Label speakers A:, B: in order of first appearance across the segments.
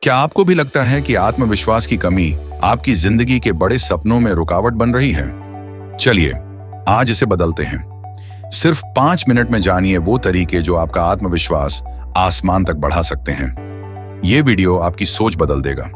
A: क्या आपको भी लगता है कि आत्मविश्वास की कमी आपकी जिंदगी के बड़े सपनों में रुकावट बन रही है? चलिए आज इसे बदलते हैं। सिर्फ 5 मिनट में जानिए वो तरीके जो आपका आत्मविश्वास आसमान तक बढ़ा सकते हैं। ये वीडियो आपकी सोच बदल देगा।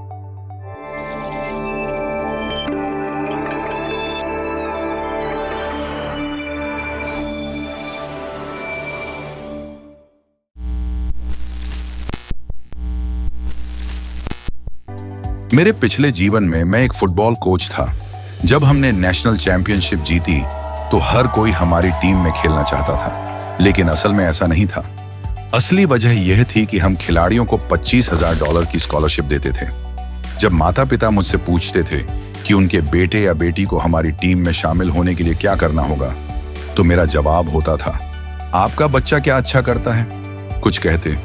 A: मेरे पिछले जीवन में मैं एक फुटबॉल कोच था। जब हमने नेशनल चैंपियनशिप जीती तो हर कोई हमारी टीम में खेलना चाहता था, लेकिन असल में ऐसा नहीं था। असली वजह यह थी कि हम खिलाड़ियों को $25,000 की स्कॉलरशिप देते थे। जब माता पिता मुझसे पूछते थे कि उनके बेटे या बेटी को हमारी टीम में शामिल होने के लिए क्या करना होगा, तो मेरा जवाब होता था, आपका बच्चा क्या अच्छा करता है? कुछ कहते,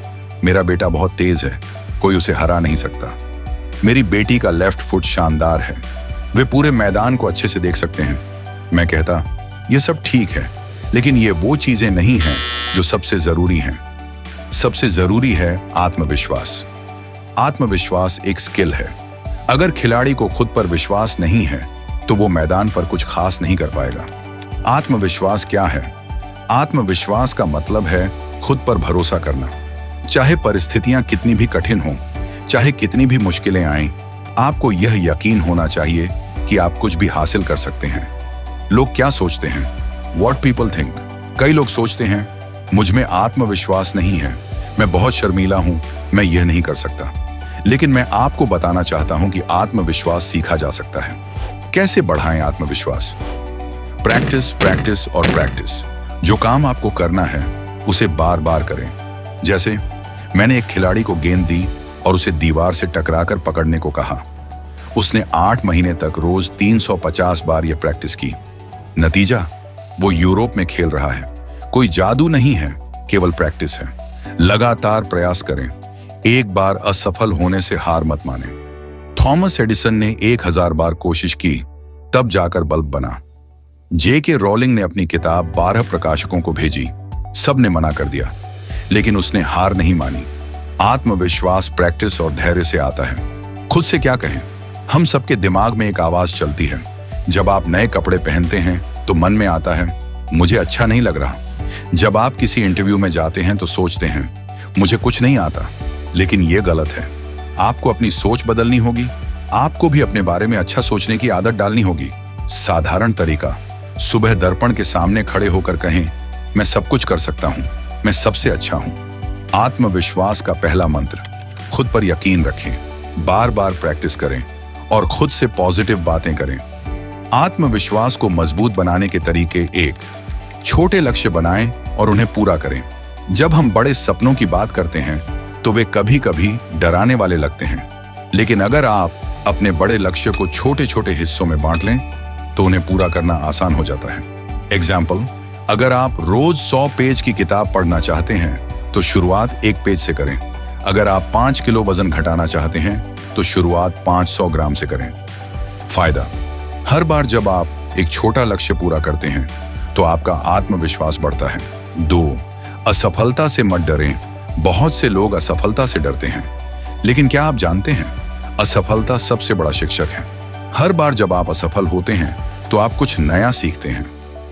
A: मेरा बेटा बहुत तेज है, कोई उसे हरा नहीं सकता। मेरी बेटी का लेफ्ट फुट शानदार है, वे पूरे मैदान को अच्छे से देख सकते हैं। मैं कहता, ये सब ठीक है, लेकिन ये वो चीजें नहीं हैं जो सबसे जरूरी हैं। सबसे जरूरी है आत्मविश्वास। आत्मविश्वास एक स्किल है। अगर खिलाड़ी को खुद पर विश्वास नहीं है तो वो मैदान पर कुछ खास नहीं कर पाएगा। आत्मविश्वास क्या है? आत्मविश्वास का मतलब है खुद पर भरोसा करना। चाहे परिस्थितियां कितनी भी कठिन हों, चाहे कितनी भी मुश्किलें आएं, आपको यह यकीन होना चाहिए कि आप कुछ भी हासिल कर सकते हैं। लोग क्या सोचते हैं? What people think? कई लोग सोचते हैं, मुझ में आत्मविश्वास नहीं है, मैं बहुत शर्मीला हूं, मैं यह नहीं कर सकता। लेकिन मैं आपको बताना चाहता हूं कि आत्मविश्वास सीखा जा सकता है। कैसे बढ़ाएं आत्मविश्वास? प्रैक्टिस, प्रैक्टिस और प्रैक्टिस। जो काम आपको करना है उसे बार बार करें। जैसे मैंने एक खिलाड़ी को गेंद दी और उसे दीवार से टकराकर पकड़ने को कहा। उसने 8 महीने तक रोज 350 बार यह प्रैक्टिस की। नतीजा, वो यूरोप में खेल रहा है। कोई जादू नहीं है, केवल प्रैक्टिस है। लगातार प्रयास करें। एक बार असफल होने से हार मत माने। थॉमस एडिसन ने 1000 बार कोशिश की, तब जाकर बल्ब बना। J.K. रोलिंग ने अपनी किताब 12 प्रकाशकों को भेजी, सबने मना कर दिया, लेकिन उसने हार नहीं मानी। आत्मविश्वास प्रैक्टिस और धैर्य से आता है। खुद से क्या कहें? हम सबके दिमाग में एक आवाज चलती है। जब आप नए कपड़े पहनते हैं तो मन में आता है, मुझे अच्छा नहीं लग रहा। जब आप किसी इंटरव्यू में जाते हैं तो सोचते हैं, मुझे कुछ नहीं आता। लेकिन यह गलत है। आपको अपनी सोच बदलनी होगी। आपको भी अपने बारे में अच्छा सोचने की आदत डालनी होगी। साधारण तरीका, सुबह दर्पण के सामने खड़े होकर कहें, मैं सब कुछ कर सकता हूं, मैं सबसे अच्छा हूं। आत्मविश्वास का पहला मंत्र, खुद पर यकीन रखें, बार बार प्रैक्टिस करें और खुद से पॉजिटिव बातें करें। आत्मविश्वास को मजबूत बनाने के तरीके 1, छोटे लक्ष्य बनाएं और उन्हें पूरा करें। जब हम बड़े सपनों की बात करते हैं तो वे कभी कभी डराने वाले लगते हैं, लेकिन अगर आप अपने बड़े लक्ष्य को छोटे छोटे हिस्सों में बांट लें तो उन्हें पूरा करना आसान हो जाता है। एग्जाम्पल, अगर आप रोज 100 पेज की किताब पढ़ना चाहते हैं तो शुरुआत 1 पेज से करें। अगर आप 5 किलो वजन घटाना चाहते हैं तो शुरुआत 500 ग्राम से करें। फायदा, हर बार जब आप एक छोटा लक्ष्य पूरा करते हैं तो आपका आत्मविश्वास बढ़ता है। 2, असफलता से मत डरें। बहुत से लोग असफलता से डरते हैं, लेकिन क्या आप जानते हैं, असफलता सबसे बड़ा शिक्षक है। हर बार जब आप असफल होते हैं तो आप कुछ नया सीखते हैं।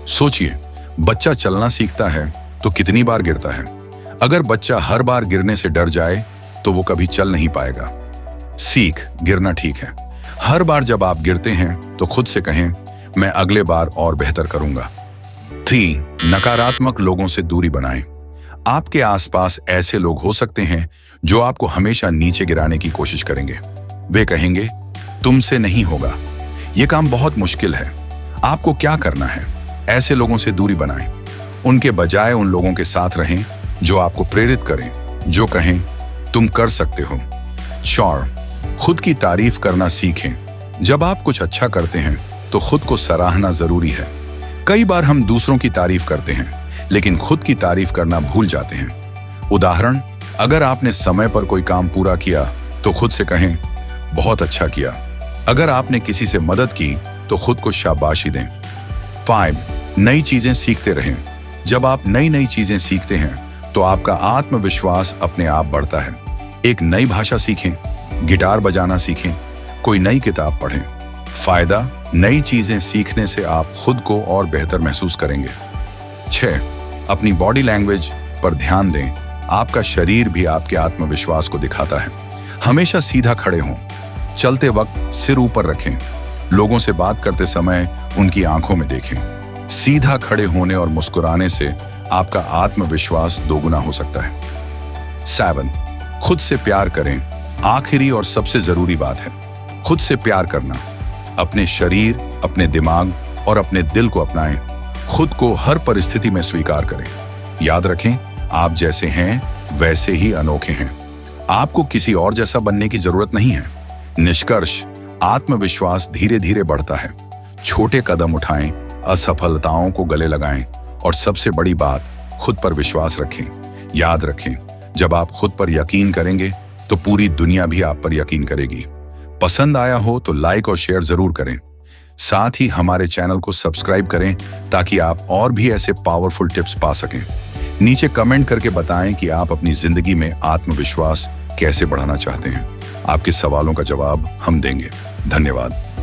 A: सोचिए, बच्चा चलना सीखता है तो कितनी बार गिरता है। अगर बच्चा हर बार गिरने से डर जाए तो वो कभी चल नहीं पाएगा। सीख, गिरना ठीक है। हर बार जब आप गिरते हैं तो खुद से कहें, मैं अगले बार और बेहतर करूंगा। 3, नकारात्मक लोगों से दूरी बनाएं। आपके आसपास ऐसे लोग हो सकते हैं जो आपको हमेशा नीचे गिराने की कोशिश करेंगे। वे कहेंगे, तुमसे नहीं होगा, यह काम बहुत मुश्किल है। आपको क्या करना है? ऐसे लोगों से दूरी बनाएं। उनके बजाय उन लोगों के साथ रहें जो आपको प्रेरित करें, जो कहें, तुम कर सकते हो। 4, खुद की तारीफ करना सीखें। जब आप कुछ अच्छा करते हैं तो खुद को सराहना जरूरी है। कई बार हम दूसरों की तारीफ करते हैं, लेकिन खुद की तारीफ करना भूल जाते हैं। उदाहरण, अगर आपने समय पर कोई काम पूरा किया तो खुद से कहें, बहुत अच्छा किया। अगर आपने किसी से मदद की तो खुद को शाबाशी दें। 5, नई चीजें सीखते रहें। जब आप नई नई चीजें सीखते हैं तो आपका आत्मविश्वास अपने आप बढ़ता है। एक नई भाषा सीखें, गिटार बजाना सीखें, कोई नई किताब पढ़ें। फायदा, नई चीजें सीखने से आप खुद को और बेहतर महसूस करेंगे। 6. अपनी बॉडी लैंग्वेज पर ध्यान दें। आपका शरीर भी आपके आत्मविश्वास को दिखाता है। हमेशा सीधा खड़े हों, चलते वक्त सिर ऊपर रखें, लोगों से बात करते समय उनकी आंखों में देखें। सीधा खड़े होने और मुस्कुराने से आपका आत्मविश्वास दोगुना हो सकता है। 7. खुद से प्यार करें। आखिरी और सबसे जरूरी बात है खुद से प्यार करना। अपने शरीर, अपने दिमाग और अपने दिल को अपनाएं। खुद को हर परिस्थिति में स्वीकार करें। याद रखें, आप जैसे हैं वैसे ही अनोखे हैं। आपको किसी और जैसा बनने की जरूरत नहीं है। निष्कर्ष, आत्मविश्वास धीरे धीरे बढ़ता है। छोटे कदम उठाएं, असफलताओं को गले लगाएं और सबसे बड़ी बात, खुद पर विश्वास रखें। याद रखें, जब आप खुद पर यकीन करेंगे तो पूरी दुनिया भी आप पर यकीन करेगी। पसंद आया हो तो लाइक और शेयर जरूर करें। साथ ही हमारे चैनल को सब्सक्राइब करें ताकि आप और भी ऐसे पावरफुल टिप्स पा सकें। नीचे कमेंट करके बताएं कि आप अपनी जिंदगी में आत्मविश्वास कैसे बढ़ाना चाहते हैं। आपके सवालों का जवाब हम देंगे। धन्यवाद।